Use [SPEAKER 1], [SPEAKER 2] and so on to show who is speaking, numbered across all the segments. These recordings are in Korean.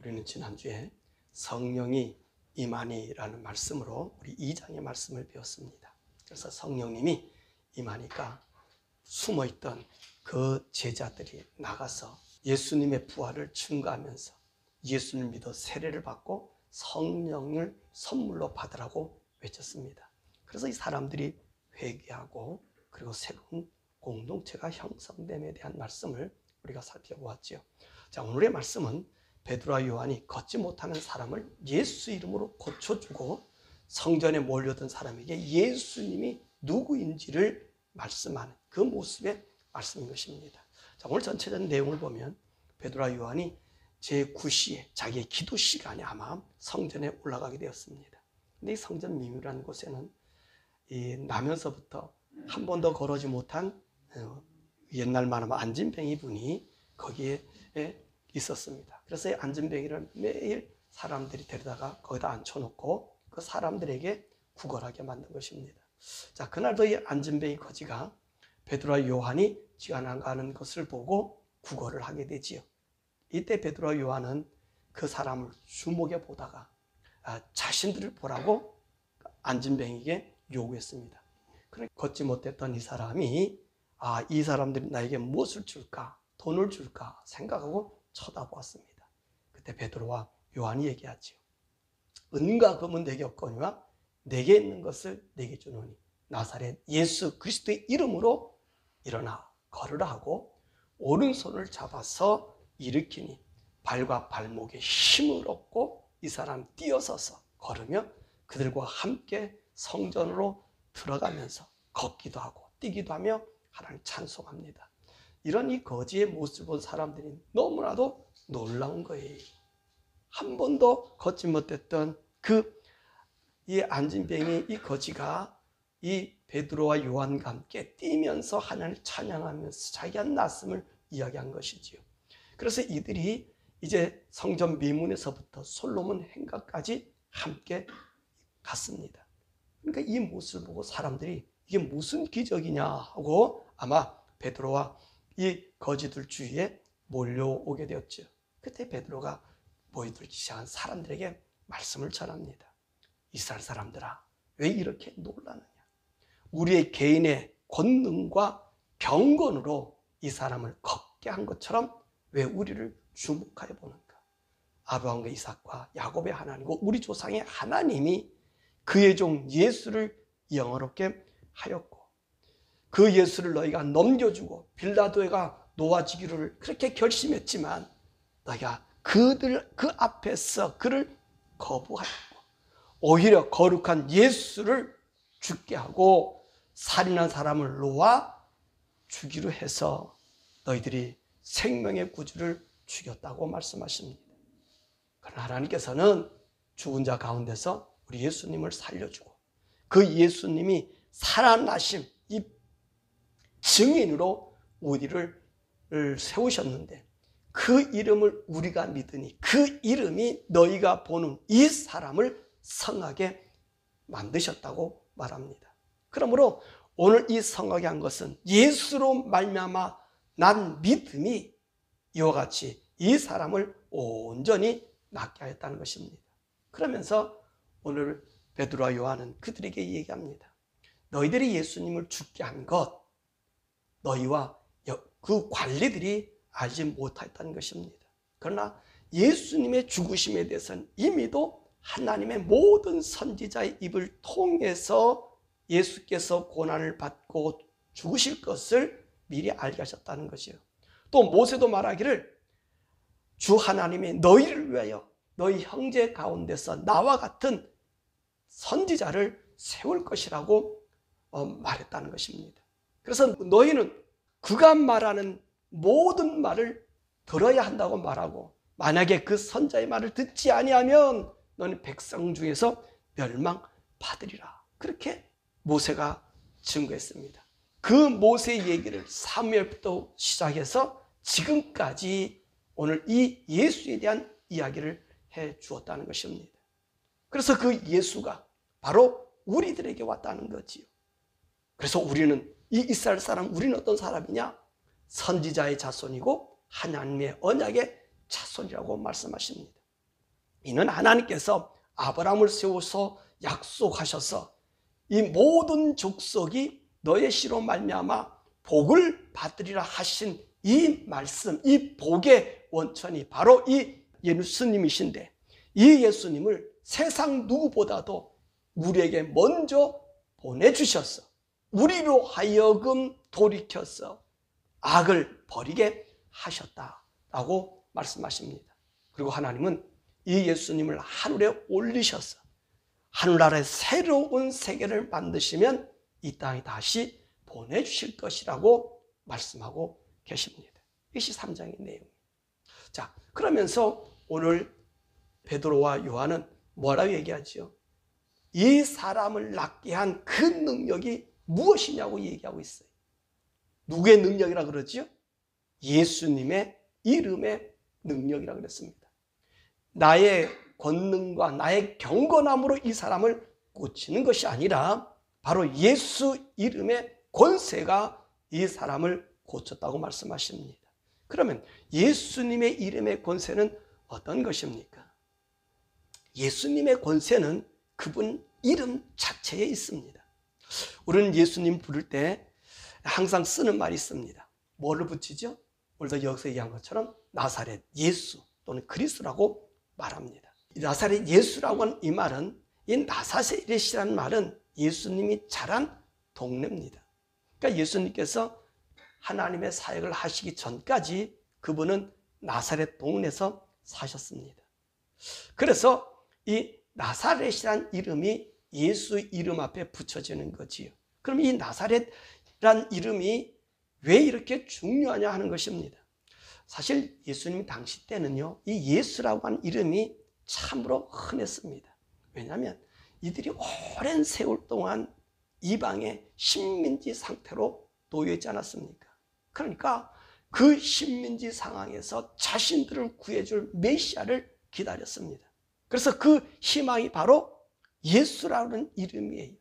[SPEAKER 1] 우리는 지난주에 성령이 임하니라는 말씀으로 우리 2장의 말씀을 배웠습니다. 그래서 성령님이 임하니까 숨어있던 그 제자들이 나가서 예수님의 부활을 증거하면서 예수를 믿어 세례를 받고 성령을 선물로 받으라고 외쳤습니다. 그래서 이 사람들이 회개하고 그리고 새로운 공동체가 형성됨에 대한 말씀을 우리가 살펴보았죠. 자, 오늘의 말씀은 베드로와 요한이 걷지 못하는 사람을 예수 이름으로 고쳐주고 성전에 몰려든 사람에게 예수님이 누구인지를 말씀하는 그 모습의 말씀인 것입니다. 자, 오늘 전체적인 내용을 보면 베드로와 요한이 제9시에 자기의 기도 시간에 아마 성전에 올라가게 되었습니다. 근데 이 성전 미묘라는 곳에는 나면서부터 한 번도 걸어지 못한 옛날 말하면 안진뱅이 분이 거기에 있었습니다. 그래서 이 안진뱅이를 매일 사람들이 데려다가 거기다 앉혀놓고 그 사람들에게 구걸하게 만든 것입니다. 자, 그날도 이 안진뱅이 거지가 베드로와 요한이 지나가는 것을 보고 구걸을 하게 되지요. 이때 베드로와 요한은 그 사람을 주목해 보다가 자신들을 보라고 안진뱅이에게 요구했습니다. 그러니까 걷지 못했던 이 사람이 이 사람들이 나에게 무엇을 줄까, 돈을 줄까 생각하고 쳐다보았습니다. 그때 베드로와 요한이 얘기하지요. 은과 금은 내게 없거니와 내게 있는 것을 내게 주노니 나사렛 예수 그리스도의 이름으로 일어나 걸으라 하고 오른손을 잡아서 일으키니 발과 발목에 힘을 얻고 이 사람 뛰어서서 걸으며 그들과 함께 성전으로 들어가면서 걷기도 하고 뛰기도 하며 하나님을 찬송합니다. 이런 이 거지의 모습을 본 사람들이 너무나도 놀라운 거예요. 한 번도 걷지 못했던 이 안진뱅이 이 거지가 이 베드로와 요한과 함께 뛰면서 하나님을 찬양하면서 자기가 났음을 이야기한 것이지요. 그래서 이들이 이제 성전 미문에서부터 솔로몬 행각까지 함께 갔습니다. 그러니까 이 모습을 보고 사람들이 이게 무슨 기적이냐 하고 아마 베드로와 이 거지들 주위에 몰려오게 되었죠. 그때 베드로가 모여들기 시작한 사람들에게 말씀을 전합니다. 이스라엘 사람들아, 왜 이렇게 놀라느냐? 우리의 개인의 권능과 경건으로 이 사람을 걷게 한 것처럼 왜 우리를 주목하여 보는가? 아브라함과 이삭과 야곱의 하나님이고 우리 조상의 하나님이 그의 종 예수를 영화롭게 하였고 그 예수를 너희가 넘겨주고 빌라도가 놓아지기를 그렇게 결심했지만 너희가 그 앞에서 그를 거부하였고 오히려 거룩한 예수를 죽게 하고 살인한 사람을 놓아 주기로 해서 너희들이 생명의 구주를 죽였다고 말씀하십니다. 그러나 하나님께서는 죽은 자 가운데서 우리 예수님을 살려주고 그 예수님이 살아나심 이 증인으로 우리를 세우셨는데 그 이름을 우리가 믿으니 그 이름이 너희가 보는 이 사람을 성하게 만드셨다고 말합니다. 그러므로 오늘 이 성하게 한 것은 예수로 말미암아 난 믿음이 이와 같이 이 사람을 온전히 낫게 하였다는 것입니다. 그러면서 오늘 베드로와 요한은 그들에게 얘기합니다. 너희들이 예수님을 죽게 한 것 너희와 그 관리들이 알지 못했다는 것입니다. 그러나 예수님의 죽으심에 대해서는 이미도 하나님의 모든 선지자의 입을 통해서 예수께서 고난을 받고 죽으실 것을 미리 알게 하셨다는 것이에요. 또 모세도 말하기를 주 하나님이 너희를 위하여 너희 형제 가운데서 나와 같은 선지자를 세울 것이라고 말했다는 것입니다. 그래서 너희는 그가 말하는 모든 말을 들어야 한다고 말하고 만약에 그 선자의 말을 듣지 아니하면 너는 백성 중에서 멸망받으리라. 그렇게 모세가 증거했습니다. 그 모세의 얘기를 사무엘부터 시작해서 지금까지 오늘 이 예수에 대한 이야기를 해 주었다는 것입니다. 그래서 그 예수가 바로 우리들에게 왔다는 거지요. 그래서 우리는 이 이스라엘 사람, 우리는 어떤 사람이냐? 선지자의 자손이고 하나님의 언약의 자손이라고 말씀하십니다. 이는 하나님께서 아브라함을 세워서 약속하셔서 이 모든 족속이 너의 씨로 말미암아 복을 받으리라 하신 이 말씀, 이 복의 원천이 바로 이 예수님이신데, 이 예수님을 세상 누구보다도 우리에게 먼저 보내주셔서 우리로 하여금 돌이켜서 악을 버리게 하셨다라고 말씀하십니다. 그리고 하나님은 이 예수님을 하늘에 올리셔서 하늘나라의 새로운 세계를 만드시면 이 땅에 다시 보내주실 것이라고 말씀하고 계십니다. 이것이 3장의 내용입니다. 자, 그러면서 오늘 베드로와 요한은 뭐라고 얘기하죠? 이 사람을 낫게 한 그 능력이 무엇이냐고 얘기하고 있어요. 누구의 능력이라 그러죠? 예수님의 이름의 능력이라 그랬습니다. 나의 권능과 나의 경건함으로 이 사람을 고치는 것이 아니라 바로 예수 이름의 권세가 이 사람을 고쳤다고 말씀하십니다. 그러면 예수님의 이름의 권세는 어떤 것입니까? 예수님의 권세는 그분 이름 자체에 있습니다. 우리는 예수님 부를 때 항상 쓰는 말이 있습니다. 뭐를 붙이죠? 오늘도 여기서 얘기한 것처럼 나사렛 예수 또는 그리스도라고 말합니다. 나사렛 예수라고 하는 이 말은, 이 나사렛이라는 말은 예수님이 자란 동네입니다. 그러니까 예수님께서 하나님의 사역을 하시기 전까지 그분은 나사렛 동네에서 사셨습니다. 그래서 이 나사렛이란 이름이 예수 이름 앞에 붙여지는 거지요. 그럼 이 나사렛이란 이름이 왜 이렇게 중요하냐 하는 것입니다. 사실 예수님 당시 때는요, 이 예수라고 하는 이름이 참으로 흔했습니다. 왜냐하면 이들이 오랜 세월 동안 이방의 식민지 상태로 놓여 있지 않았습니까? 그러니까 그 식민지 상황에서 자신들을 구해줄 메시아를 기다렸습니다. 그래서 그 희망이 바로 예수라는 이름이에요.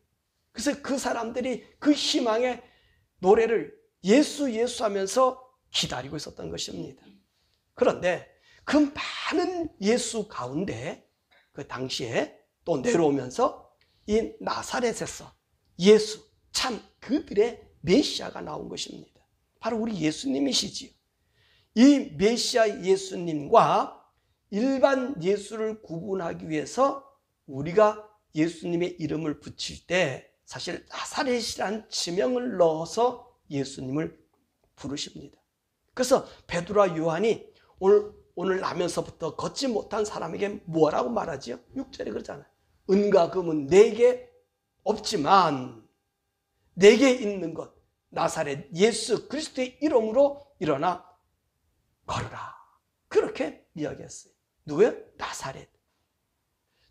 [SPEAKER 1] 그래서 그 사람들이 그 희망의 노래를 예수 예수 하면서 기다리고 있었던 것입니다. 그런데 그 많은 예수 가운데 그 당시에 또 내려오면서 이 나사렛에서 예수, 참 그들의 메시아가 나온 것입니다. 바로 우리 예수님이시지요. 이 메시아 예수님과 일반 예수를 구분하기 위해서 우리가 예수님의 이름을 붙일 때 사실 나사렛이란 지명을 넣어서 예수님을 부르십니다. 그래서 베드로와 요한이 오늘 나면서부터 걷지 못한 사람에게 뭐라고 말하지요? 6절에 그러잖아요. 은과 금은 내게 없지만 내게 있는 것 나사렛 예수 그리스도의 이름으로 일어나 걸으라. 그렇게 이야기했어요. 누구예요? 나사렛.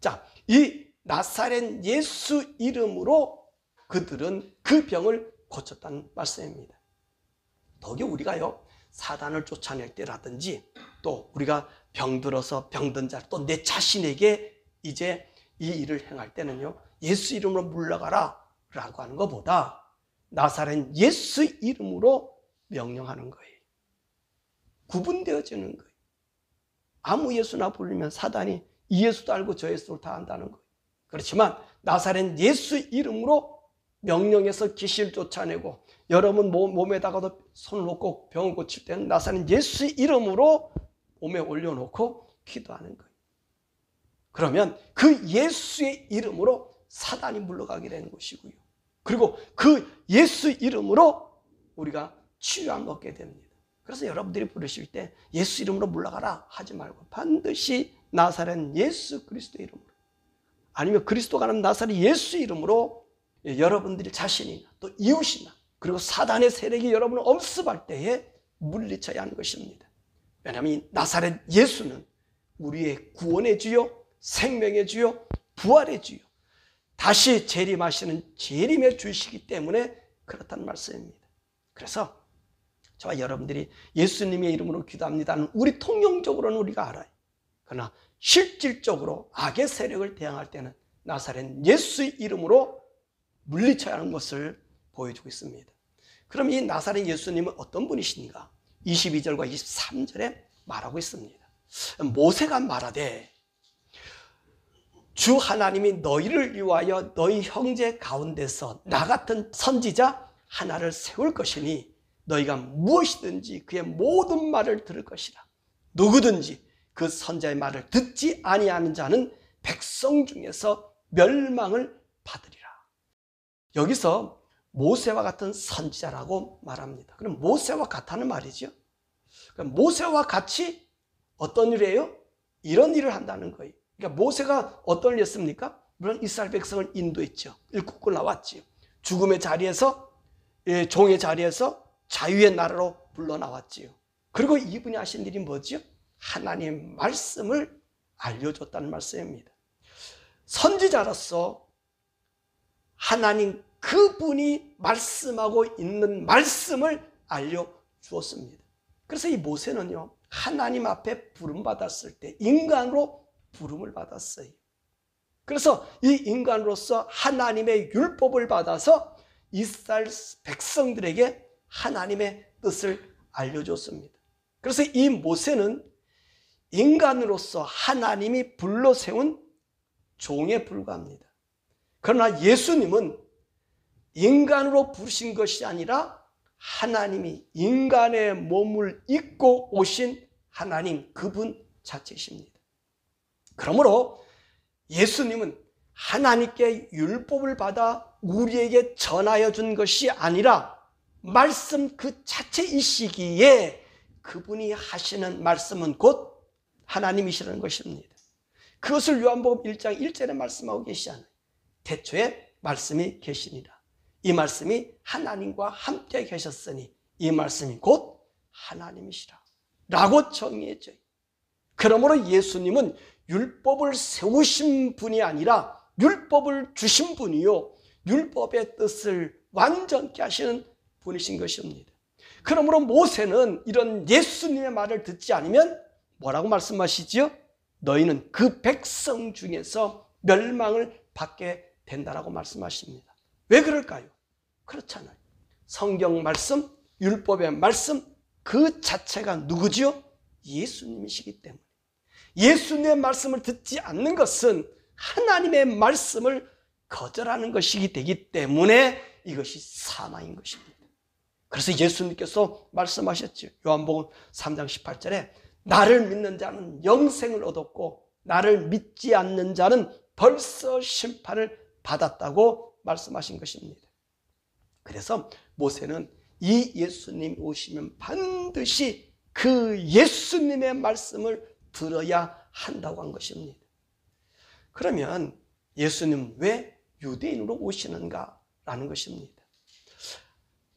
[SPEAKER 1] 자, 이 나사렛 예수 이름으로 그들은 그 병을 고쳤다는 말씀입니다. 더욱이 우리가요, 사단을 쫓아낼 때라든지 또 우리가 병들어서 병든 자, 또 내 자신에게 이제 이 일을 행할 때는요, 예수 이름으로 물러가라 라고 하는 것보다 나사렛 예수 이름으로 명령하는 거예요. 구분되어지는 거예요. 아무 예수나 부르면 사단이 이 예수도 알고 저 예수를 다 안다는 거예요. 그렇지만 나사렛 예수 이름으로 명령해서 귀신을 쫓아내고 여러분 몸에다가도 손을 놓고 병을 고칠 때는 나사렛 예수 이름으로 몸에 올려놓고 기도하는 거예요. 그러면 그 예수의 이름으로 사단이 물러가게 되는 것이고요. 그리고 그 예수 이름으로 우리가 치유함을 얻게 됩니다. 그래서 여러분들이 부르실 때 예수 이름으로 물러가라 하지 말고 반드시 나사렛 예수 그리스도 이름으로, 아니면 그리스도가 아닌 나사렛 예수 이름으로 여러분들이 자신이나 또 이웃이나 그리고 사단의 세력이 여러분을 엄습할 때에 물리쳐야 하는 것입니다. 왜냐하면 이 나사렛 예수는 우리의 구원의 주요, 생명의 주요, 부활의 주요, 다시 재림하시는 재림의 주시기 때문에 그렇다는 말씀입니다. 그래서 저와 여러분들이 예수님의 이름으로 기도합니다는 우리 통용적으로는 우리가 알아요. 그러나 실질적으로 악의 세력을 대항할 때는 나사렛 예수의 이름으로 물리쳐야 하는 것을 보여주고 있습니다. 그럼 이 나사렛 예수님은 어떤 분이신가? 22절과 23절에 말하고 있습니다. 모세가 말하되 주 하나님이 너희를 위하여 너희 형제 가운데서 나 같은 선지자 하나를 세울 것이니 너희가 무엇이든지 그의 모든 말을 들을 것이라. 누구든지 그 선지자의 말을 듣지 아니하는 자는 백성 중에서 멸망을 받으리라. 여기서 모세와 같은 선지자라고 말합니다. 그럼 모세와 같다는 말이죠. 그러니까 모세와 같이 어떤 일을 해요? 이런 일을 한다는 거예요. 그러니까 모세가 어떤 일을 했습니까? 물론 이스라엘 백성을 인도했죠. 일구고 나왔지요. 죽음의 자리에서, 종의 자리에서 자유의 나라로 불러 나왔지요. 그리고 이분이 하신 일이 뭐지요? 하나님의 말씀을 알려줬다는 말씀입니다. 선지자로서 하나님 그분이 말씀하고 있는 말씀을 알려주었습니다. 그래서 이 모세는요, 하나님 앞에 부름받았을 때 인간으로 부름을 받았어요. 그래서 이 인간으로서 하나님의 율법을 받아서 이스라엘 백성들에게 하나님의 뜻을 알려줬습니다. 그래서 이 모세는 인간으로서 하나님이 불러 세운 종에 불과합니다. 그러나 예수님은 인간으로 부르신 것이 아니라 하나님이 인간의 몸을 입고 오신 하나님 그분 자체이십니다. 그러므로 예수님은 하나님께 율법을 받아 우리에게 전하여 준 것이 아니라 말씀 그 자체이시기에 그분이 하시는 말씀은 곧 하나님이시라는 것입니다. 그것을 요한복음 1장 1절에 말씀하고 계시잖아요. 태초에 말씀이 계시니라. 이 말씀이 하나님과 함께 계셨으니 이 말씀이 곧 하나님이시라 라고 정의했죠. 그러므로 예수님은 율법을 세우신 분이 아니라 율법을 주신 분이요, 율법의 뜻을 완전케 하시는 분이신 것입니다. 그러므로 모세는 이런 예수님의 말을 듣지 않으면 뭐라고 말씀하시지요? 너희는 그 백성 중에서 멸망을 받게 된다라고 말씀하십니다. 왜 그럴까요? 그렇잖아요. 성경 말씀, 율법의 말씀 그 자체가 누구지요? 예수님이시기 때문에. 예수님의 말씀을 듣지 않는 것은 하나님의 말씀을 거절하는 것이기 되기 때문에 이것이 사망인 것입니다. 그래서 예수님께서 말씀하셨죠. 요한복음 3장 18절에 나를 믿는 자는 영생을 얻었고 나를 믿지 않는 자는 벌써 심판을 받았다고 말씀하신 것입니다. 그래서 모세는 이 예수님 오시면 반드시 그 예수님의 말씀을 들어야 한다고 한 것입니다. 그러면 예수님 왜 유대인으로 오시는가라는 것입니다.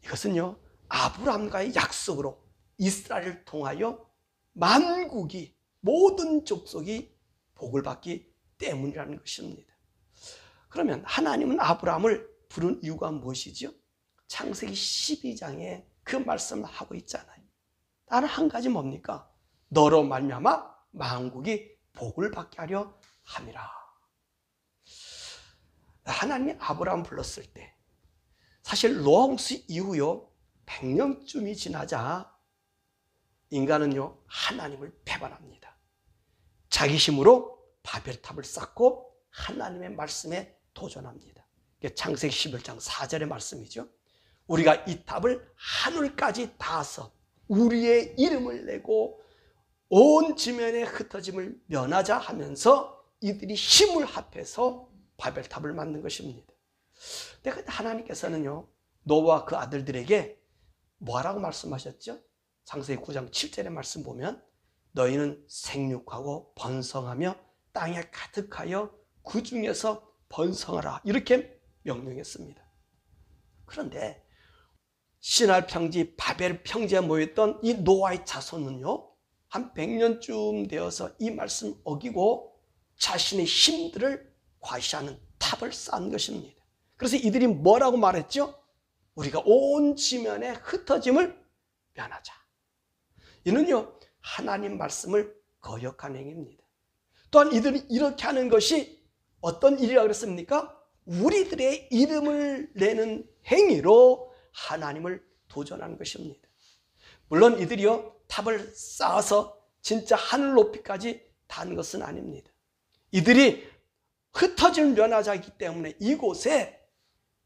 [SPEAKER 1] 이것은요, 아브라함과의 약속으로 이스라엘을 통하여 만국이, 모든 족속이 복을 받기 때문이라는 것입니다. 그러면 하나님은 아브라함을 부른 이유가 무엇이죠? 창세기 12장에 그 말씀을 하고 있잖아요. 다른 한 가지 뭡니까? 너로 말미암아 만국이 복을 받게 하려 함이라. 하나님이 아브라함 불렀을 때 사실 노아 홍수 이후요 100년쯤이 지나자 인간은요 하나님을 배반합니다. 자기 힘으로 바벨탑을 쌓고 하나님의 말씀에 도전합니다. 창세기 11장 4절의 말씀이죠. 우리가 이 탑을 하늘까지 닿아서 우리의 이름을 내고 온 지면의 흩어짐을 면하자 하면서 이들이 힘을 합해서 바벨탑을 만든 것입니다. 근데 하나님께서는요 노아와 그 아들들에게 뭐라고 말씀하셨죠? 창세기 9장 7절의 말씀 보면 너희는 생육하고 번성하며 땅에 가득하여 그 중에서 번성하라 이렇게 명령했습니다. 그런데 시날 평지 바벨 평지에 모였던 이 노아의 자손은요 한 100년쯤 되어서 이 말씀 어기고 자신의 힘들을 과시하는 탑을 쌓은 것입니다. 그래서 이들이 뭐라고 말했죠? 우리가 온 지면에 흩어짐을 면하자. 이는요 하나님 말씀을 거역한 행위입니다. 또한 이들이 이렇게 하는 것이 어떤 일이라고 그랬습니까? 우리들의 이름을 내는 행위로 하나님을 도전하는 것입니다. 물론 이들이요 탑을 쌓아서 진짜 하늘 높이까지 단 것은 아닙니다. 이들이 흩어질 면하자이기 때문에 이곳에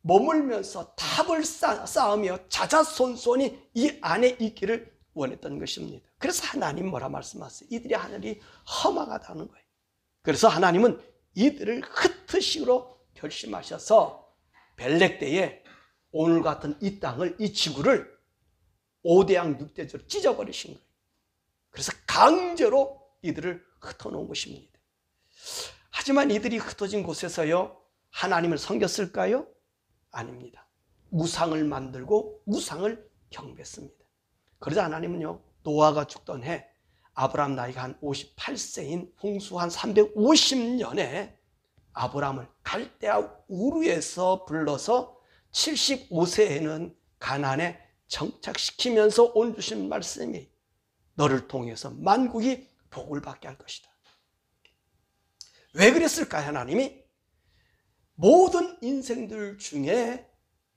[SPEAKER 1] 머물면서 탑을 쌓으며 자자손손이 이 안에 있기를 원했던 것입니다. 그래서 하나님 뭐라 말씀하세요? 이들이 하늘이 험악하다는 거예요. 그래서 하나님은 이들을 흩으시기로 결심하셔서 벨렉 때에 오늘 같은 이 땅을, 이 지구를 5대양 6대조로 찢어버리신 거예요. 그래서 강제로 이들을 흩어놓은 것입니다. 하지만 이들이 흩어진 곳에서요, 하나님을 섬겼을까요? 아닙니다. 우상을 만들고 우상을 경배했습니다. 그러자 하나님은요, 노아가 죽던 해 아브라함 나이가 한 58세인 홍수 한 350년에 아브라함을 갈대아 우르에서 불러서 75세에는 가나안에 정착시키면서 온 주신 말씀이 너를 통해서 만국이 복을 받게 할 것이다. 왜 그랬을까요? 하나님이 모든 인생들 중에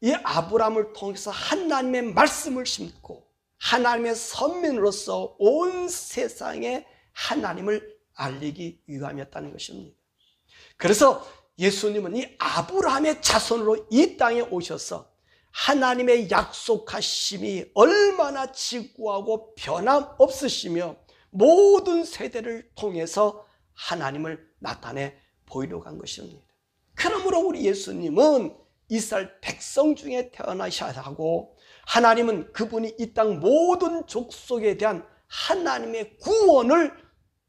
[SPEAKER 1] 이 아브라함을 통해서 하나님의 말씀을 심고 하나님의 선민으로서 온 세상에 하나님을 알리기 위함이었다는 것입니다. 그래서 예수님은 이 아브라함의 자손으로 이 땅에 오셔서 하나님의 약속하심이 얼마나 지구하고 변함없으시며 모든 세대를 통해서 하나님을 나타내 보이려고 한 것입니다. 그러므로 우리 예수님은 이스라엘 백성 중에 태어나셔야 하고 하나님은 그분이 이 땅 모든 족속에 대한 하나님의 구원을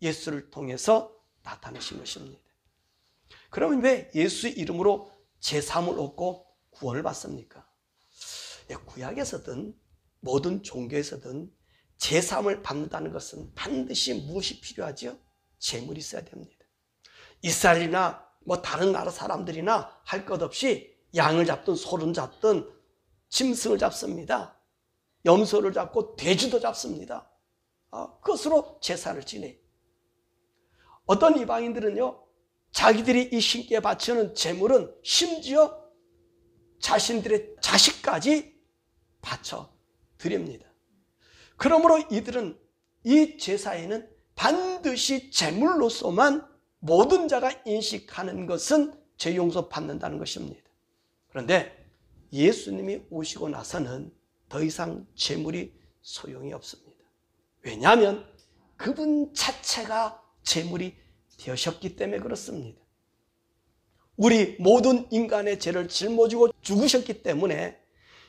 [SPEAKER 1] 예수를 통해서 나타내신 것입니다. 그러면 왜 예수 이름으로 제사함을 얻고 구원을 받습니까? 구약에서든 모든 종교에서든 제사함을 받는다는 것은 반드시 무엇이 필요하죠? 재물이 있어야 됩니다. 이스라엘이나 다른 나라 사람들이나 할 것 없이 양을 잡든 소를 잡든 짐승을 잡습니다. 염소를 잡고 돼지도 잡습니다. 그것으로 제사를 지내요. 어떤 이방인들은요, 자기들이 이 신께 바치는 제물은 심지어 자신들의 자식까지 바쳐 드립니다. 그러므로 이들은 이 제사에는 반드시 제물로서만 모든 자가 인식하는 것은 죄 용서 받는다는 것입니다. 그런데 예수님이 오시고 나서는 더 이상 제물이 소용이 없습니다. 왜냐하면 그분 자체가 제물이 되셨기 때문에 그렇습니다. 우리 모든 인간의 죄를 짊어지고 죽으셨기 때문에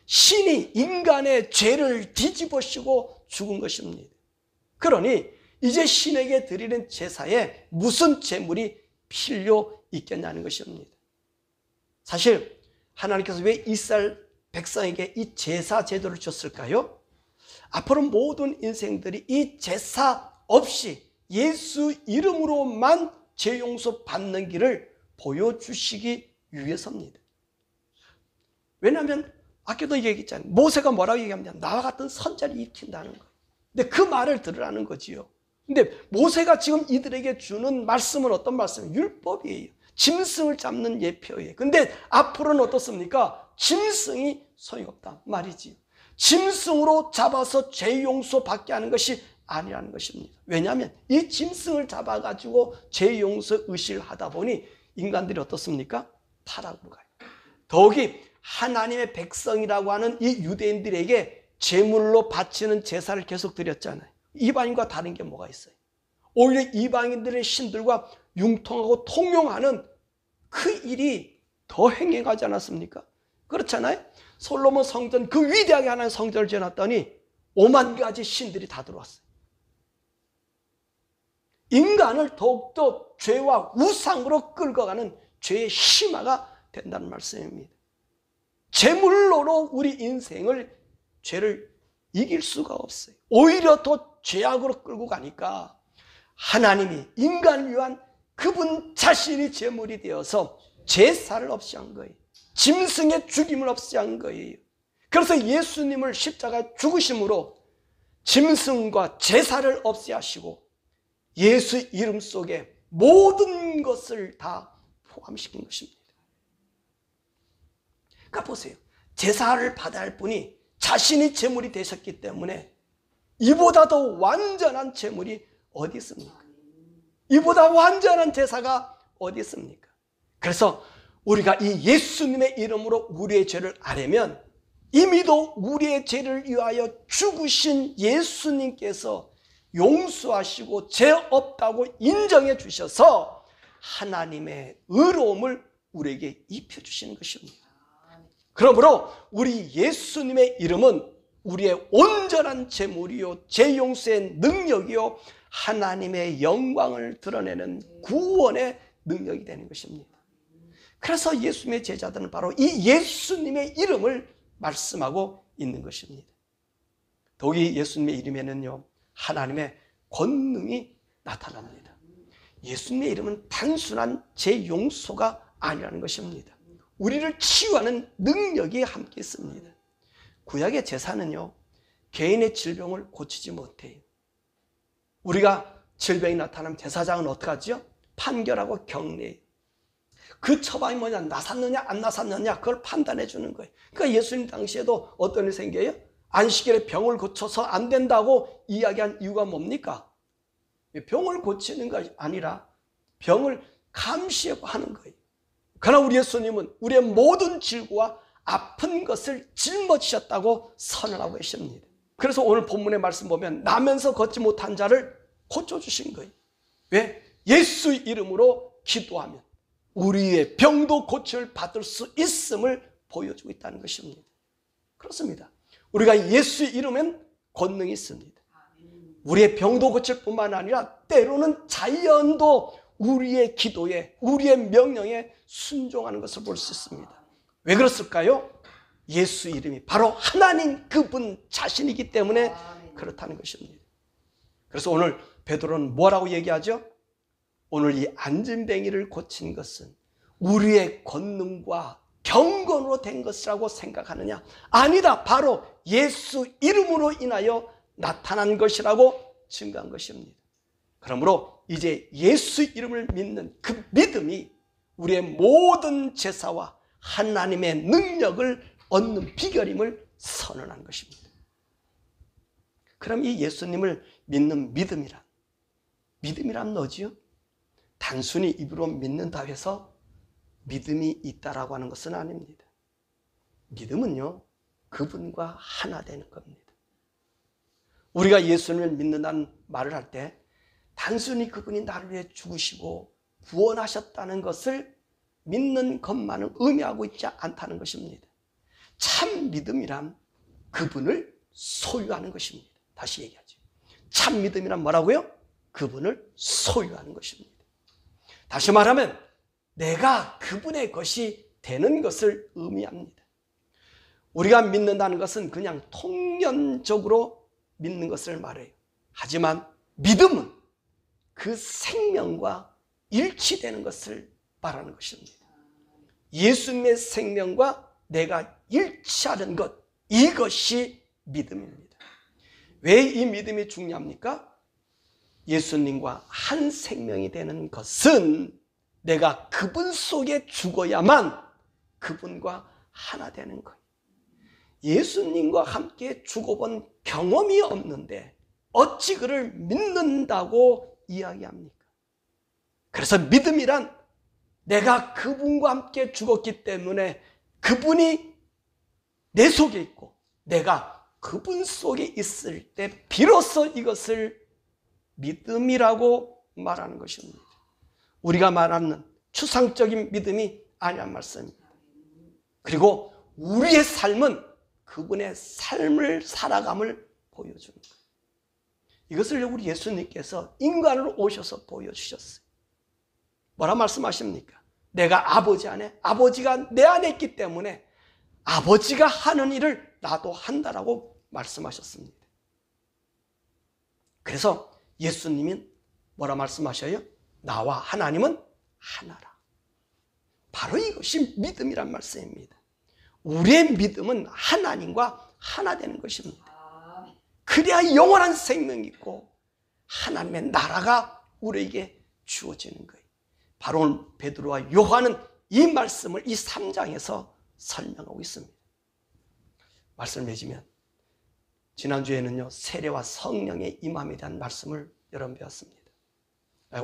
[SPEAKER 1] 신이 인간의 죄를 뒤집으시고 죽은 것입니다. 그러니 이제 신에게 드리는 제사에 무슨 제물이 필요 있겠냐는 것입니다. 사실 하나님께서 왜 이스라엘 백성에게 이 제사 제도를 줬을까요? 앞으로 모든 인생들이 이 제사 없이 예수 이름으로만 죄 용서 받는 길을 보여주시기 위해서입니다. 왜냐하면 아까도 얘기했잖아요. 모세가 뭐라고 얘기하면 나와 같은 선자를 일으킨다는 거예요. 근데 그 말을 들으라는 거지요. 근데 모세가 지금 이들에게 주는 말씀은 어떤 말씀이에요? 율법이에요. 짐승을 잡는 예표예요. 근데 앞으로는 어떻습니까? 짐승이 소용없다 말이지요. 짐승으로 잡아서 죄 용서 받게 하는 것이 아니라는 것입니다. 왜냐하면 이 짐승을 잡아가지고 죄 용서 의식을 하다 보니 인간들이 어떻습니까? 타락으로 가요. 더욱이 하나님의 백성이라고 하는 이 유대인들에게 제물로 바치는 제사를 계속 드렸잖아요. 이방인과 다른 게 뭐가 있어요? 오히려 이방인들의 신들과 융통하고 통용하는 그 일이 더 행해가지 않았습니까? 그렇잖아요. 솔로몬 성전, 그 위대하게 하나의 성전을 지어놨더니 5만 가지 신들이 다 들어왔어요. 인간을 더욱더 죄와 우상으로 끌고 가는 죄의 심화가 된다는 말씀입니다. 제물로로 우리 인생을, 죄를 이길 수가 없어요. 오히려 더 죄악으로 끌고 가니까 하나님이 인간을 위한 그분 자신이 제물이 되어서 제사를 없이 한 거예요. 짐승의 죽임을 없이 한 거예요. 그래서 예수님을 십자가에 죽으심으로 짐승과 제사를 없이 하시고 예수 이름 속에 모든 것을 다 포함시킨 것입니다. 그러니까 보세요. 제사를 받아야 할 분이 자신이 제물이 되셨기 때문에 이보다 더 완전한 제물이 어디 있습니까? 이보다 완전한 제사가 어디 있습니까? 그래서 우리가 이 예수님의 이름으로 우리의 죄를 아뢰면 이미도 우리의 죄를 위하여 죽으신 예수님께서 용서하시고 죄 없다고 인정해 주셔서 하나님의 의로움을 우리에게 입혀주시는 것입니다. 그러므로 우리 예수님의 이름은 우리의 온전한 제물이요 죄 용서의 능력이요 하나님의 영광을 드러내는 구원의 능력이 되는 것입니다. 그래서 예수님의 제자들은 바로 이 예수님의 이름을 말씀하고 있는 것입니다. 더욱이 예수님의 이름에는요 하나님의 권능이 나타납니다. 예수님의 이름은 단순한 죄 용서가 아니라는 것입니다. 우리를 치유하는 능력이 함께 있습니다. 구약의 제사는요 개인의 질병을 고치지 못해요. 우리가 질병이 나타나면 제사장은 어떻게 하죠? 판결하고 격리해요. 그 처방이 뭐냐? 나섰느냐 안 나섰느냐 그걸 판단해 주는 거예요. 그러니까 예수님 당시에도 어떤 일이 생겨요? 안식일에 병을 고쳐서 안 된다고 이야기한 이유가 뭡니까? 병을 고치는 것이 아니라 병을 감시하고 하는 거예요. 그러나 우리 예수님은 우리의 모든 질고와 아픈 것을 짊어지셨다고 선언하고 계십니다. 그래서 오늘 본문의 말씀 보면 나면서 걷지 못한 자를 고쳐주신 거예요. 왜? 예수 이름으로 기도하면 우리의 병도 고침을 받을 수 있음을 보여주고 있다는 것입니다. 그렇습니다. 우리가 예수 이름엔 권능이 있습니다. 우리의 병도 고칠 뿐만 아니라 때로는 자연도 우리의 기도에 우리의 명령에 순종하는 것을 볼 수 있습니다. 왜 그렇을까요? 예수 이름이 바로 하나님 그분 자신이기 때문에 그렇다는 것입니다. 그래서 오늘 베드로는 뭐라고 얘기하죠? 오늘 이 안진뱅이를 고친 것은 우리의 권능과 경건으로 된 것이라고 생각하느냐? 아니다. 바로 예수 이름으로 인하여 나타난 것이라고 증거한 것입니다. 그러므로 이제 예수 이름을 믿는 그 믿음이 우리의 모든 제사와 하나님의 능력을 얻는 비결임을 선언한 것입니다. 그럼 이 예수님을 믿는 믿음이란 뭐지요? 단순히 입으로 믿는다 해서 믿음이 있다라고 하는 것은 아닙니다. 믿음은요, 그분과 하나 되는 겁니다. 우리가 예수님을 믿는다는 말을 할 때 단순히 그분이 나를 위해 죽으시고 구원하셨다는 것을 믿는 것만은 의미하고 있지 않다는 것입니다. 참 믿음이란 그분을 소유하는 것입니다. 다시 얘기하죠. 참 믿음이란 뭐라고요? 그분을 소유하는 것입니다. 다시 말하면 내가 그분의 것이 되는 것을 의미합니다. 우리가 믿는다는 것은 그냥 통념적으로 믿는 것을 말해요. 하지만 믿음은 그 생명과 일치되는 것을 말하는 것입니다. 예수님의 생명과 내가 일치하는 것, 이것이 믿음입니다. 왜 이 믿음이 중요합니까? 예수님과 한 생명이 되는 것은 내가 그분 속에 죽어야만 그분과 하나 되는 거예요. 예수님과 함께 죽어본 경험이 없는데 어찌 그를 믿는다고 이야기합니까? 그래서 믿음이란 내가 그분과 함께 죽었기 때문에 그분이 내 속에 있고 내가 그분 속에 있을 때 비로소 이것을 믿음이라고 말하는 것입니다. 우리가 말하는 추상적인 믿음이 아니란 말씀입니다. 그리고 우리의 삶은 그분의 삶을 살아감을 보여주는 거예요. 이것을 우리 예수님께서 인간으로 오셔서 보여주셨어요. 뭐라 말씀하십니까? 내가 아버지 안에, 아버지가 내 안에 있기 때문에 아버지가 하는 일을 나도 한다라고 말씀하셨습니다. 그래서 예수님은 뭐라 말씀하셔요? 나와 하나님은 하나라. 바로 이것이 믿음이란 말씀입니다. 우리의 믿음은 하나님과 하나 되는 것입니다. 그래야 영원한 생명이 있고 하나님의 나라가 우리에게 주어지는 거예요. 바로 오늘 베드로와 요한은 이 말씀을 이 3장에서 설명하고 있습니다. 말씀을 맺으면 지난주에는요 세례와 성령의 임함에 대한 말씀을 여러 번 배웠습니다.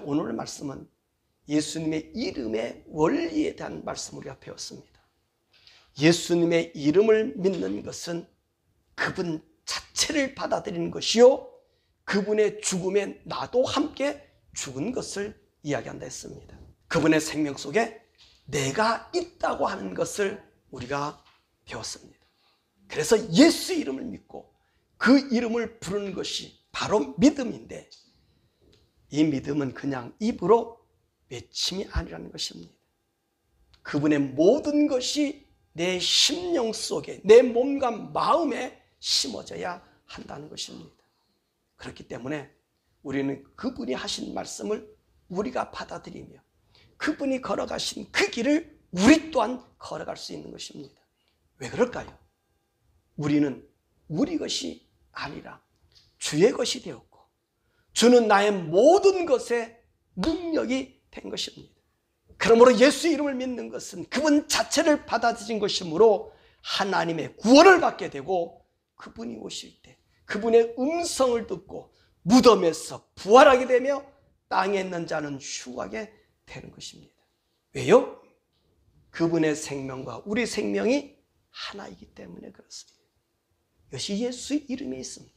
[SPEAKER 1] 오늘 말씀은 예수님의 이름의 원리에 대한 말씀을 우리가 배웠습니다. 예수님의 이름을 믿는 것은 그분 자체를 받아들이는 것이요, 그분의 죽음에 나도 함께 죽은 것을 이야기한다 했습니다. 그분의 생명 속에 내가 있다고 하는 것을 우리가 배웠습니다. 그래서 예수 이름을 믿고 그 이름을 부르는 것이 바로 믿음인데, 이 믿음은 그냥 입으로 외침이 아니라는 것입니다. 그분의 모든 것이 내 심령 속에, 내 몸과 마음에 심어져야 한다는 것입니다. 그렇기 때문에 우리는 그분이 하신 말씀을 우리가 받아들이며 그분이 걸어가신 그 길을 우리 또한 걸어갈 수 있는 것입니다. 왜 그럴까요? 우리는 우리 것이 아니라 주의 것이 되었고, 주는 나의 모든 것에 능력이 된 것입니다. 그러므로 예수 이름을 믿는 것은 그분 자체를 받아들인 것이므로 하나님의 구원을 받게 되고, 그분이 오실 때 그분의 음성을 듣고 무덤에서 부활하게 되며 땅에 있는 자는 휴가게 되는 것입니다. 왜요? 그분의 생명과 우리 생명이 하나이기 때문에 그렇습니다. 이것이 예수 이름에 있습니다.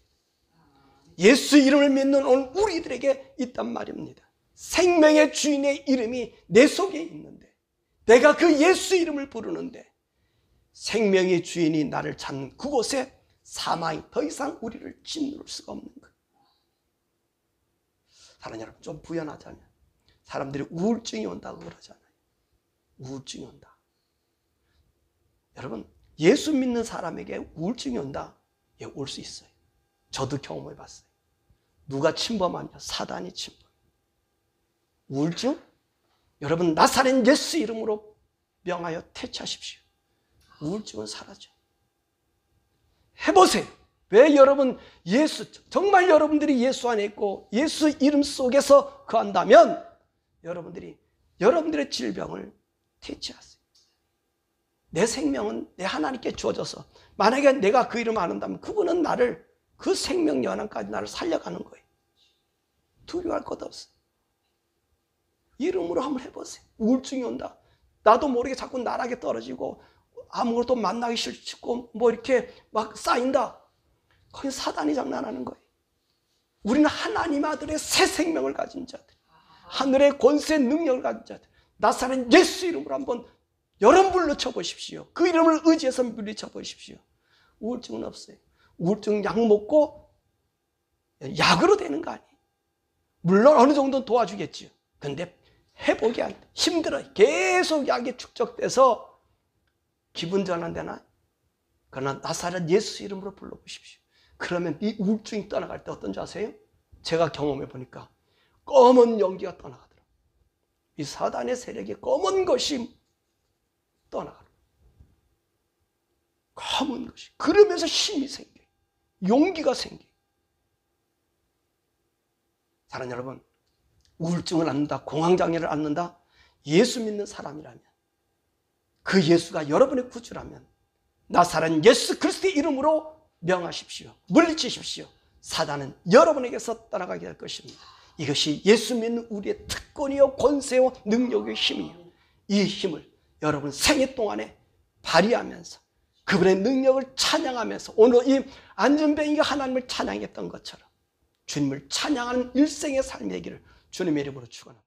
[SPEAKER 1] 예수 이름을 믿는 오늘 우리들에게 있단 말입니다. 생명의 주인의 이름이 내 속에 있는데, 내가 그 예수 이름을 부르는데 생명의 주인이 나를 찾는 그곳에 사망이 더 이상 우리를 짓누를 수가 없는 거예요. 사랑하는 여러분, 좀 부연하자면 사람들이 우울증이 온다고 그러잖아요. 우울증이 온다. 여러분, 예수 믿는 사람에게 우울증이 온다? 예, 올 수 있어요. 저도 경험해 봤어요. 누가 침범하냐? 사단이 침범. 우울증? 여러분, 나사렛 예수 이름으로 명하여 퇴치하십시오. 우울증은 사라져. 해보세요. 왜 여러분 정말 여러분들이 예수 안에 있고 예수 이름 속에서 거한다면 여러분들의 질병을 퇴치하세요. 내 생명은 내 하나님께 주어져서, 만약에 내가 그 이름 안 한다면 그분은 나를, 그 생명 연한까지 나를 살려가는 거예요. 두려워할 것 없어요. 이름으로 한번 해보세요. 우울증이 온다. 나도 모르게 자꾸 나락에 떨어지고 아무것도 만나기 싫고 뭐 이렇게 막 쌓인다. 거기 사단이 장난하는 거예요. 우리는 하나님 아들의 새 생명을 가진 자들, 하늘의 권세 능력을 가진 자들, 나사렛 예수 이름으로 한번 여러 물리쳐 보십시오. 그 이름을 의지해서 물리쳐 보십시오. 우울증은 없어요. 우울증 약 먹고 약으로 되는 거 아니에요. 물론 어느 정도는 도와주겠지요. 근데 회복이 안 돼. 힘들어요. 계속 약이 축적돼서 기분 전환되나? 그러나 나사렛 예수 이름으로 불러보십시오. 그러면 이 우울증이 떠나갈 때 어떤지 아세요? 제가 경험해 보니까 검은 연기가 떠나가더라고요. 이 사단의 세력의 검은 것이 떠나가는 거예요. 검은 것이. 그러면서 힘이 생겨요. 용기가 생겨요. 사랑하는 여러분, 우울증을 앓는다, 공황장애를 앓는다, 예수 믿는 사람이라면, 그 예수가 여러분의 구주라면 나사렛 예수 그리스도의 이름으로 명하십시오. 물리치십시오. 사단은 여러분에게서 떠나가게 될 것입니다. 이것이 예수 믿는 우리의 특권이요 권세요 능력의 힘이요. 이 힘을 여러분 생애 동안에 발휘하면서 그분의 능력을 찬양하면서, 오늘 이 안전뱅이가 하나님을 찬양했던 것처럼 주님을 찬양하는 일생의 삶의 길을 주님의 이름으로 축원합니다.